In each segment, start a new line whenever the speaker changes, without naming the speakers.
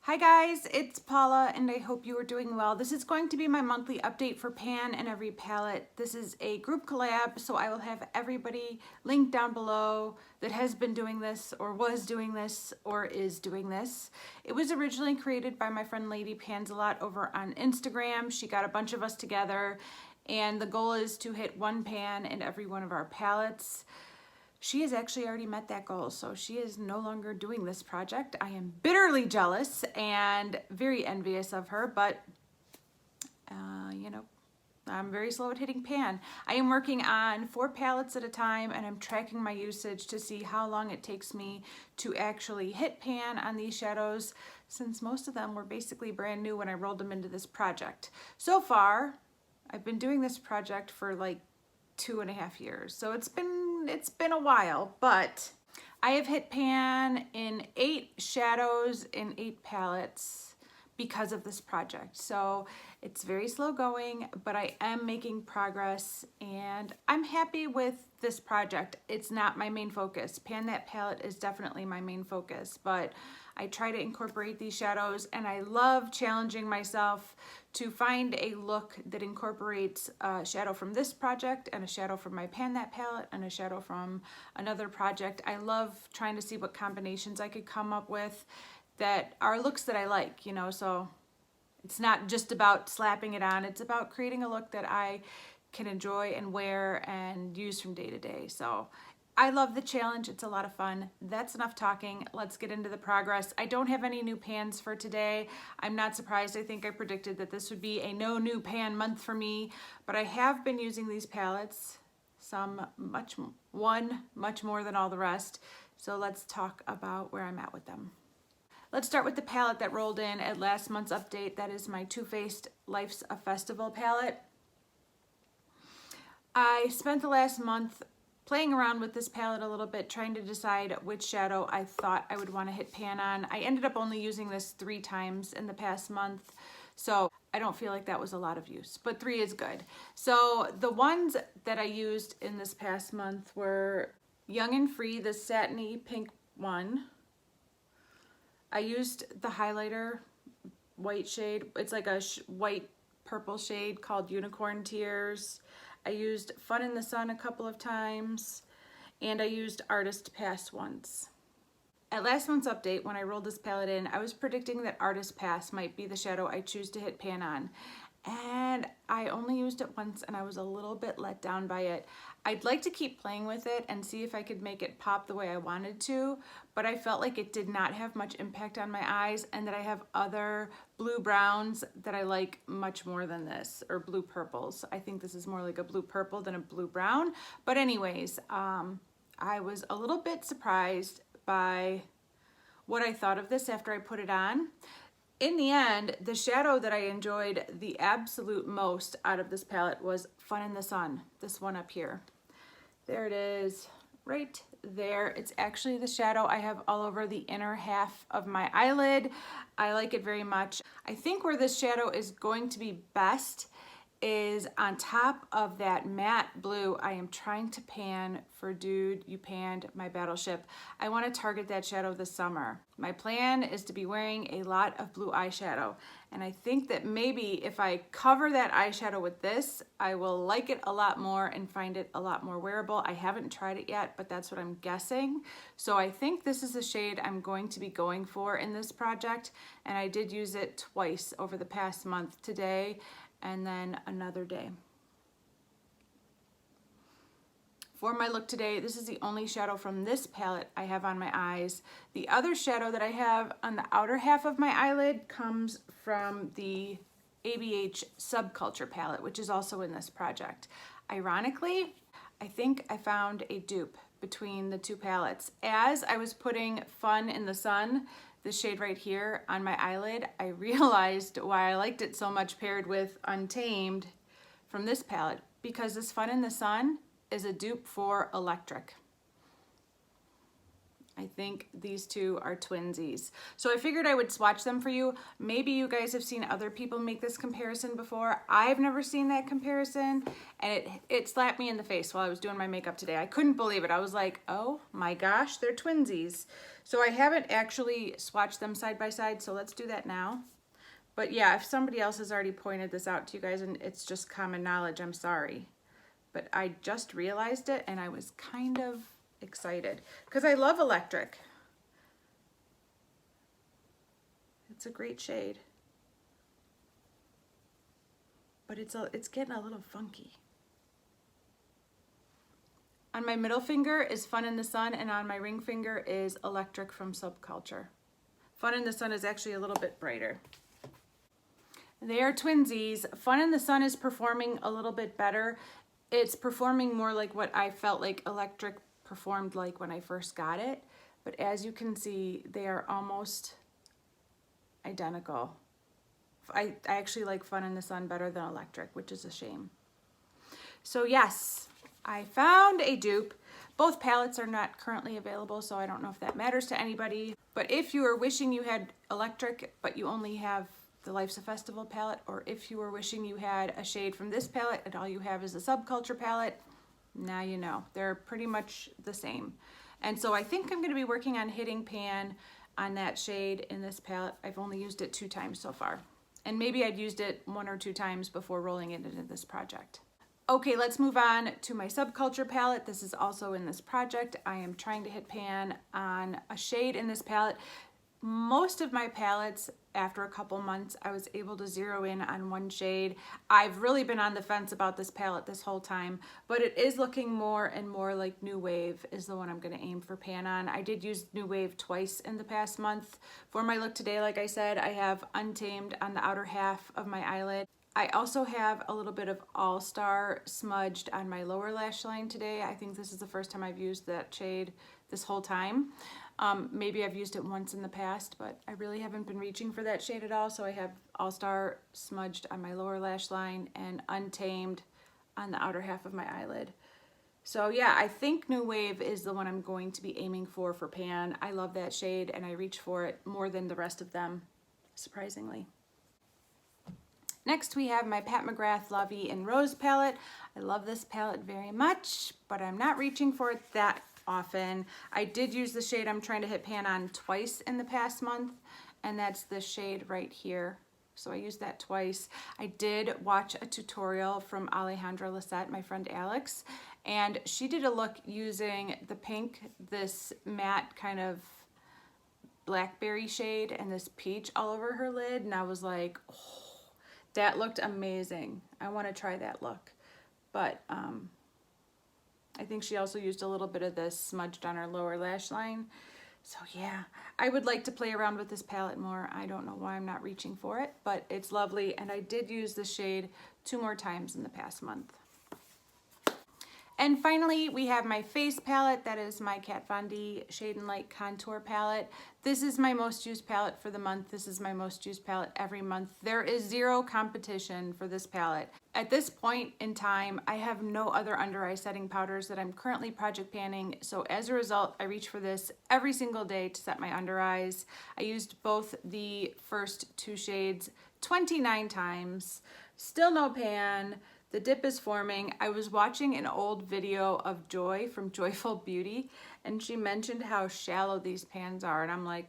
Hi guys, it's Paula and I hope you are doing well. This is going to be my monthly update for Pan and Every Palette. This is a group collab, so I will have everybody linked down below that has been doing this or was doing this or is doing this. It was originally created by my friend Lady Pans a Lot over on Instagram. She got a bunch of us together and the goal is to hit one pan in every one of our palettes. She has actually already met that goal, so she is no longer doing this project. I am bitterly jealous and very envious of her, but I'm very slow at hitting pan. I am working on 4 palettes at a time and I'm tracking my usage to see how long it takes me to actually hit pan on these shadows, since most of them were basically brand new when I rolled them into this project. So far, I've been doing this project for like 2.5 years, so it's been a while, but I have hit pan in 8 shadows in 8 palettes because of this project. So it's very slow going, but I am making progress and I'm happy with this project. It's not my main focus. Pan That palette is definitely my main focus, but I try to incorporate these shadows and I love challenging myself to find a look that incorporates a shadow from this project and a shadow from my Pan That palette and a shadow from another project. I love trying to see what combinations I could come up with that are looks that I like, so it's not just about slapping it on, it's about creating a look that I can enjoy and wear and use from day to day. So I love the challenge, it's a lot of fun. That's enough talking, let's get into the progress. I don't have any new pans for today. I'm not surprised, I think I predicted that this would be a no new pan month for me, but I have been using these palettes, much more than all the rest. So let's talk about where I'm at with them. Let's start with the palette that rolled in at last month's update. That is my Too Faced Life's a Festival palette. I spent the last month playing around with this palette a little bit, trying to decide which shadow I thought I would want to hit pan on. I ended up only using this 3 times in the past month, so I don't feel like that was a lot of use, but 3 is good. So the ones that I used in this past month were Young and Free, the satiny pink one. I used the highlighter white shade. It's like a white purple shade called Unicorn Tears. I used Fun in the Sun a couple of times, and I used Artist Pass once. At last month's update, when I rolled this palette in, I was predicting that Artist Pass might be the shadow I choose to hit pan on. And I only used it once and I was a little bit let down by it. I'd like to keep playing with it and see if I could make it pop the way I wanted to, but I felt like it did not have much impact on my eyes and that I have other blue browns that I like much more than this, or blue purples. I think this is more like a blue purple than a blue brown. But anyways, I was a little bit surprised by what I thought of this after I put it on. In the end, the shadow that I enjoyed the absolute most out of this palette was Fun in the Sun, this one up here. There it is, right there. It's actually the shadow I have all over the inner half of my eyelid. I like it very much. I think where this shadow is going to be best is on top of that matte blue I am trying to pan for Dude, You Panned My Battleship. I want to target that shadow this summer. My plan is to be wearing a lot of blue eyeshadow, and I think that maybe if I cover that eyeshadow with this, I will like it a lot more and find it a lot more wearable. I haven't tried it yet, but that's what I'm guessing. So I think this is the shade I'm going to be going for in this project, and I did use it twice over the past month, today and then another day. For my look today, this is the only shadow from this palette I have on my eyes. The other shadow that I have on the outer half of my eyelid comes from the ABH Subculture palette, which is also in this project. Ironically, I think I found a dupe between the 2 palettes. As I was putting Fun in the Sun, the shade right here, on my eyelid, I realized why I liked it so much paired with Untamed from this palette, because this Fun in the Sun is a dupe for Electric. I think these 2 are twinsies. So I figured I would swatch them for you. Maybe you guys have seen other people make this comparison before. I've never seen that comparison, and it slapped me in the face while I was doing my makeup today. I couldn't believe it. I was like, oh my gosh, they're twinsies. So I haven't actually swatched them side by side, so let's do that now. But yeah, if somebody else has already pointed this out to you guys and it's just common knowledge, I'm sorry. But I just realized it and I was kind of excited because I love electric. It's a great shade. But it's getting a little funky. On my middle finger is Fun in the Sun, and on my ring finger is Electric from Subculture. Fun in the Sun is actually a little bit brighter. They are twinsies. Fun in the Sun is performing a little bit better. It's performing more like what I felt like Electric performed like when I first got it. But as you can see, they are almost identical. I actually like Fun in the Sun better than Electric, which is a shame. So yes, I found a dupe. Both palettes are not currently available, so I don't know if that matters to anybody. But if you are wishing you had Electric, but you only have the Life's a Festival palette, or if you were wishing you had a shade from this palette and all you have is a Subculture palette, now you know. They're pretty much the same. And so I think I'm going to be working on hitting pan on that shade in this palette. I've only used it 2 times so far. And maybe I'd used it 1 or 2 times before rolling it into this project. Okay, let's move on to my Subculture palette. This is also in this project. I am trying to hit pan on a shade in this palette. Most of my palettes, after a couple months, I was able to zero in on one shade. I've really been on the fence about this palette this whole time, but it is looking more and more like New Wave is the one I'm going to aim for pan on. I did use New Wave twice in the past month. For my look today, like I said, I have Untamed on the outer half of my eyelid. I also have a little bit of All Star smudged on my lower lash line today. I think this is the first time I've used that shade this whole time. Maybe I've used it once in the past, but I really haven't been reaching for that shade at all. So I have All Star smudged on my lower lash line and Untamed on the outer half of my eyelid. So yeah, I think New Wave is the one I'm going to be aiming for pan. I love that shade and I reach for it more than the rest of them, surprisingly. Next we have my Pat McGrath La Vie in Rose palette. I love this palette very much, but I'm not reaching for it that often. I did use the shade I'm trying to hit pan on twice in the past month, and that's the shade right here. So I used that twice. I did watch a tutorial from Alejandra Lisette, my friend Alex, and she did a look using the pink, this matte kind of blackberry shade, and this peach all over her lid, and I was like, oh, that looked amazing. I want to try that look. But I think she also used a little bit of this smudged on her lower lash line. So yeah, I would like to play around with this palette more. I don't know why I'm not reaching for it, but it's lovely. And I did use the shade 2 more times in the past month. And finally, we have my face palette. That is my Kat Von D Shade and Light Contour palette. This is my most used palette for the month. This is my most used palette every month. There is 0 competition for this palette. At this point in time, I have no other under eye setting powders that I'm currently project panning. So as a result, I reach for this every single day to set my under eyes. I used both the first 2 shades 29 times. Still no pan. The dip is forming. I was watching an old video of Joy from Joyful Beauty, and she mentioned how shallow these pans are, and I'm like,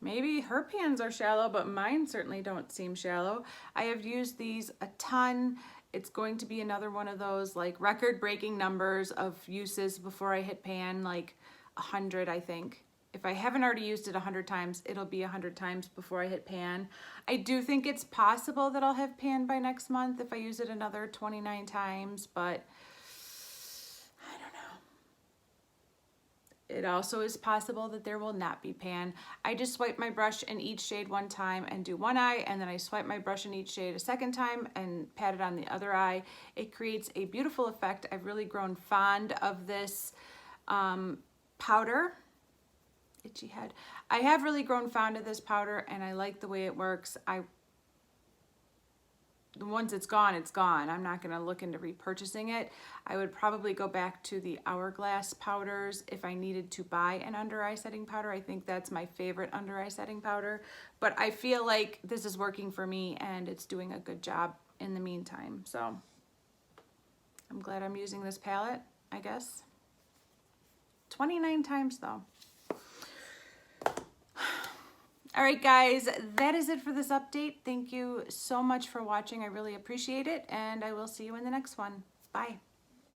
maybe her pans are shallow, but mine certainly don't seem shallow. I have used these a ton. It's going to be another one of those like record-breaking numbers of uses before I hit pan, like 100, I think. If I haven't already used it 100 times, it'll be 100 times before I hit pan. I do think it's possible that I'll have pan by next month if I use it another 29 times, but I don't know. It also is possible that there will not be pan. I just swipe my brush in each shade 1 time and do one eye, and then I swipe my brush in each shade a 2nd time and pat it on the other eye. It creates a beautiful effect. I've really grown fond of this powder. Itchy head. I have really grown fond of this powder and I like the way it works. Once it's gone, it's gone. I'm not going to look into repurchasing it. I would probably go back to the Hourglass powders if I needed to buy an under eye setting powder. I think that's my favorite under eye setting powder, but I feel like this is working for me and it's doing a good job in the meantime. So I'm glad I'm using this palette, I guess. 29 times though. All right, guys, that is it for this update. Thank you so much for watching. I really appreciate it, and I will see you in the next one. Bye.